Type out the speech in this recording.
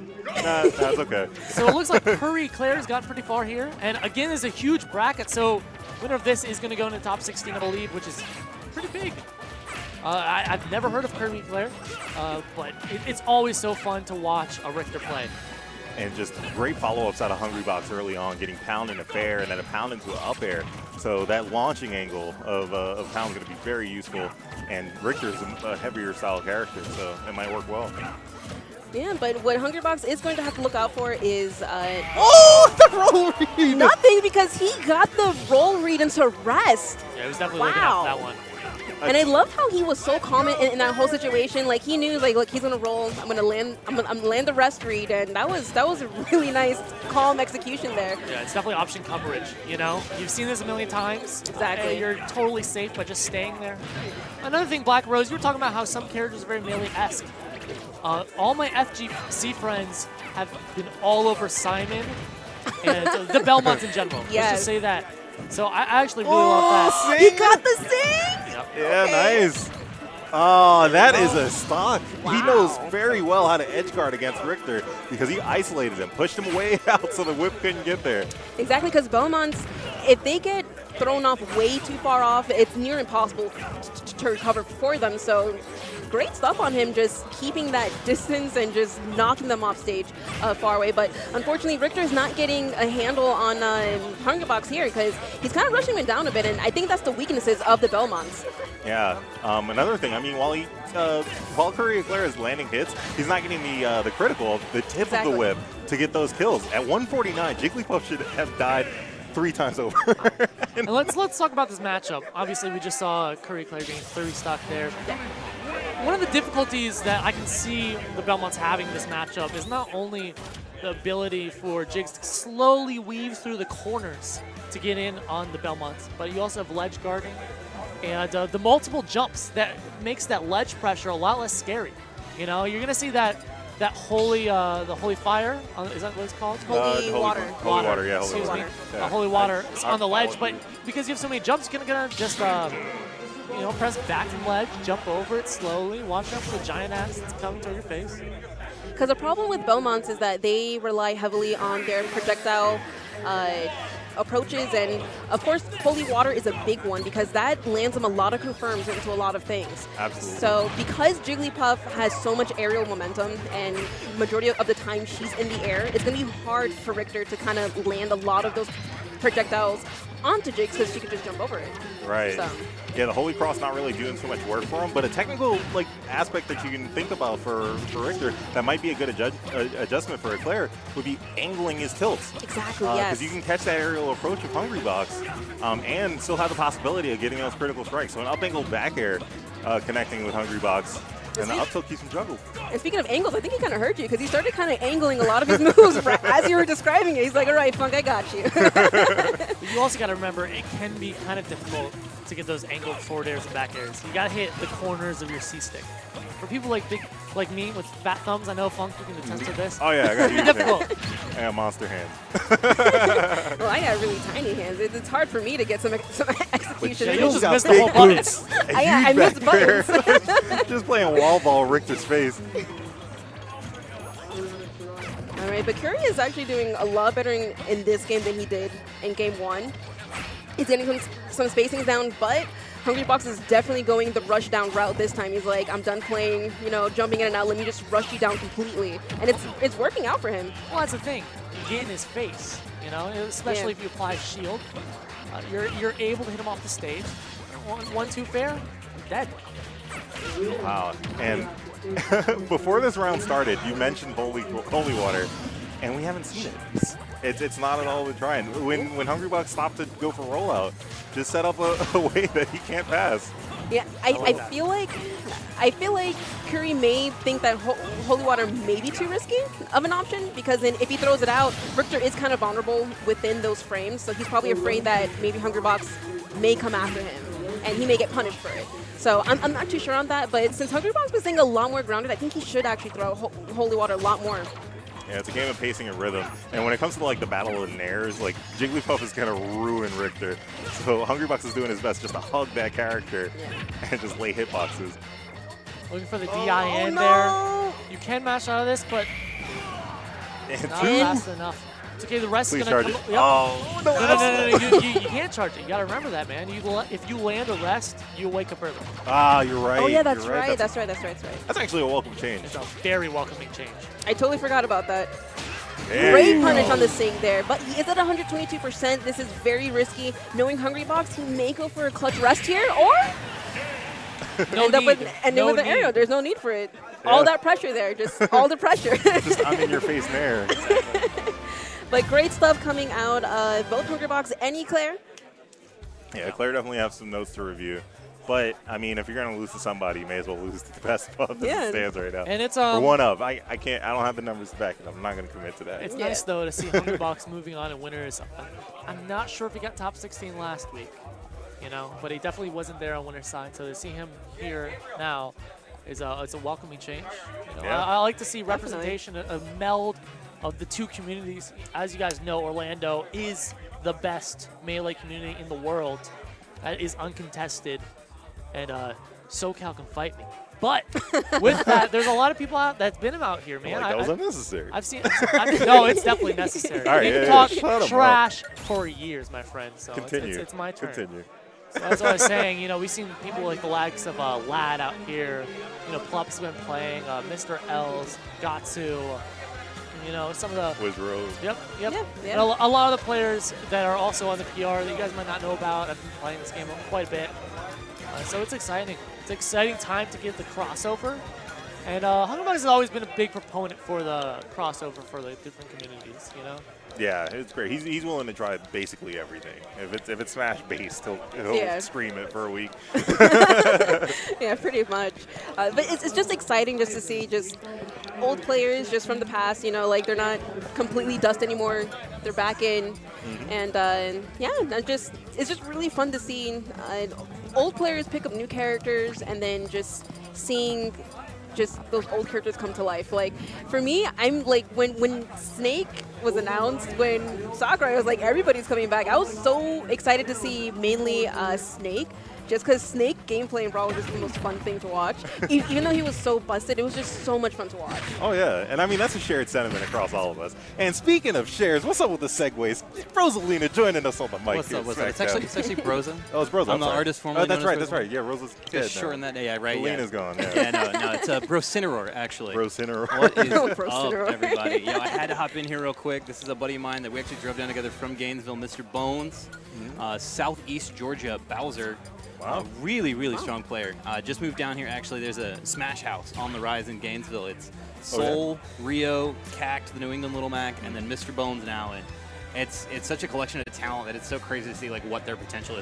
Nah, it's okay. So it looks like Kuri Eclair's got pretty far here. And again, there's a huge bracket. So winner of this is going to go into the top 16, I believe, which is pretty big. I've never heard of Kuri Eclair, but it's always so fun to watch a Richter play. And just great follow-ups out of Hungrybox early on, getting pound into fair and then a pound into an up air. So that launching angle of pound is going to be very useful. And Richter's a heavier style character, so it might work well. Yeah, but what Hungrybox is going to have to look out for is Oh, the roll read! nothing, because he got the roll read into rest. Yeah, he was definitely looking out for that one. And I love how he was so calm in that whole situation. Like, he knew, like, look, he's gonna roll. I'm gonna land the rest read, and that was a really nice, calm execution there. Yeah, it's definitely option coverage. You know, you've seen this a million times. Exactly. You're totally safe by just staying there. Another thing, Black Rose, you were talking about how some characters are very melee-esque. All my FGC friends have been all over Simon and the Belmonts in general. Yes. Let's just say that. So I actually really love that. He got the sing! Yep. Yeah, nice. Oh, that is a stock. Wow. He knows very well how to edge guard against Richter because he isolated him, pushed him way out so the whip couldn't get there. Exactly, because Belmonts, if they get thrown off way too far off, it's near impossible to recover for them. So great stuff on him, just keeping that distance and just knocking them off stage far away. But unfortunately, Richter's not getting a handle on Hungrybox here because he's kind of rushing him down a bit, and I think that's the weaknesses of the Belmonts. Yeah. Another thing, I mean, while Kuri Eclair is landing hits, he's not getting the critical, the tip of the whip to get those kills. At 149, Jigglypuff should have died 3 times over. And let's talk about this matchup. Obviously, we just saw Kuri Eclair getting 30 stock there. One of the difficulties that I can see the Belmonts having in this matchup is not only the ability for Jigs to slowly weave through the corners to get in on the Belmonts, but you also have ledge guarding and the multiple jumps that makes that ledge pressure a lot less scary. You know, you're gonna see that holy the holy fire, is that what it's called? Holy water. Holy water, yeah. Holy Excuse water. me. Yeah. Holy water is on the ledge, but because you have so many jumps, you're gonna just you know, press back from ledge, jump over it slowly, watch out for the giant ass that's coming toward your face. Because the problem with Belmonts is that they rely heavily on their projectile approaches, and of course Holy Water is a big one because that lands them a lot of confirms into a lot of things. Absolutely. So because Jigglypuff has so much aerial momentum and majority of the time she's in the air, it's going to be hard for Richter to kind of land a lot of those projectiles onto Jigs because she could just jump over it. Right. So. Yeah, the Holy Cross not really doing so much work for him, but a technical aspect that you can think about for Richter that might be a good adjustment for Eclair would be angling his tilts. Exactly, yes. Because you can catch that aerial approach of Hungrybox and still have the possibility of getting those critical strikes. So an up angle back air connecting with Hungrybox. And the up tilt keeps him juggled. And speaking of angles, I think he kind of heard you because he started kind of angling a lot of his moves as you were describing it. He's like, all right, Funk, I got you. But you also got to remember, it can be kind of difficult to get those angled forward airs and back airs. You got to hit the corners of your C-stick. For people like me with fat thumbs, I know Funk, you can attest to this. Oh yeah, I got huge difficult. hands. I got monster hands. Well, I got really tiny hands. It's hard for me to get some execution. Yeah, But you'll just got miss the big whole button. boots. I missed buttons. Just playing wall ball Richter's face. All right, but Kuri is actually doing a lot better in this game than he did in game 1. He's getting some spacings down, but Hungrybox is definitely going the rush down route this time. He's like, I'm done playing, you know, jumping in and out. Let me just rush you down completely. And it's working out for him. Well, that's the thing. You get in his face, you know, especially if you apply shield. You're able to hit him off the stage. 1-2 fair, dead. Wow. And before this round started, you mentioned Holy Water, and we haven't seen it. It's not at all the trying. When Hungrybox stopped to go for rollout, just set up a way that he can't pass. Yeah, I feel like Kuri may think that Holy Water may be too risky of an option because then if he throws it out, Richter is kind of vulnerable within those frames, so he's probably afraid that maybe Hungrybox may come after him and he may get punished for it. So I'm not too sure on that, but since Hungrybox was staying a lot more grounded, I think he should actually throw Holy Water a lot more. Yeah, it's a game of pacing and rhythm. And when it comes to the battle of the nairs, Jigglypuff is gonna ruin Richter. So Hungrybox is doing his best just to hug that character and just lay hitboxes. Looking for the DI in there. You can mash out of this, but And Not 2. fast enough. It's okay, the rest Please is going to charge come. it. Yep. Oh, no. No, you can't charge it. You got to remember that, man. If you land a rest, you wake up early. Ah, you're right. Oh yeah, that's you're right. That's That's right. That's actually a welcome change. It's a very welcoming change. I totally forgot about that. There Great you punish go. on the Sing there, but he is at 122%. This is very risky. Knowing Hungrybox, he may go for a clutch rest here, or No end up with, need. end No with an need. aerial. There's no need for it. Yeah. All that pressure there, just all the pressure. Just I'm in your face there. But great stuff coming out. Both Hungrybox and Eclair. Yeah, Eclair definitely have some notes to review. But, I mean, if you're going to lose to somebody, you may as well lose to the best above as it stands right now. And it's or one of. I don't have the numbers to back it up. I'm not going to commit to that. It's nice though to see Hungrybox moving on in winners. I'm not sure if he got top 16 last week, but he definitely wasn't there on winner's side. So to see him here now is it's a welcoming change. Yeah. I like to see representation, a meld of the two communities. As you guys know, Orlando is the best Melee community in the world. That is uncontested. And SoCal can fight me. But with that, there's a lot of people out that's been out here, man. That was unnecessary. I've seen. No, it's definitely necessary. All right, You can yeah, talk shut 'em up. trash for years, my friend. So Continue. it's my turn. Continue. So that's what I was saying. We've seen people like the likes of Lad out here. Plup's been playing. Mr. L's, Gatsu. Some of the. Wizrose. Yep. Yeah. And a lot of the players that are also on the PR that you guys might not know about. I've been playing this game quite a bit. So it's exciting. It's an exciting time to get the crossover. And Hungrybox has always been a big proponent for the crossover for the different communities, Yeah, it's great. He's willing to try basically everything. If it's Smash based, he'll Yeah. scream it for a week. Yeah, pretty much. But it's just exciting just to see just old players just from the past, like they're not completely dust anymore. They're back in. And yeah, it's just really fun to see old players pick up new characters and then just seeing just those old characters come to life. Like for me, I'm like when Snake was announced, when Sakurai was like everybody's coming back, I was so excited to see mainly Snake. Just because Snake gameplay in Brawl was just the most fun thing to watch. Even though he was so busted, it was just so much fun to watch. Oh, yeah. And I mean, that's a shared sentiment across all of us. And speaking of shares, what's up with the segues? Rosalina joining us on the mic. What's here up? at What's up? It's actually Brosen. Oh, it's Brosen. I'm the sorry. artist formerly that's known right. as That's right. Yeah, Rosa's dead Just now. shorten that. Yeah, right. Yeah. Alina's gone. Yeah. Yeah, no, it's Brosinaror, actually. Brosinaror. What is up, Brosinaror. everybody? I had to hop in here real quick. This is a buddy of mine that we actually drove down together from Gainesville, Mr. Bones, Southeast Georgia, Bowser. Wow. Really, really strong player. Just moved down here, actually. There's a Smash House on the rise in Gainesville. It's Soul, Rio, Cact, the New England Little Mac, and then Mr. Bones now. And it's such a collection of talent that it's so crazy to see like what their potential is.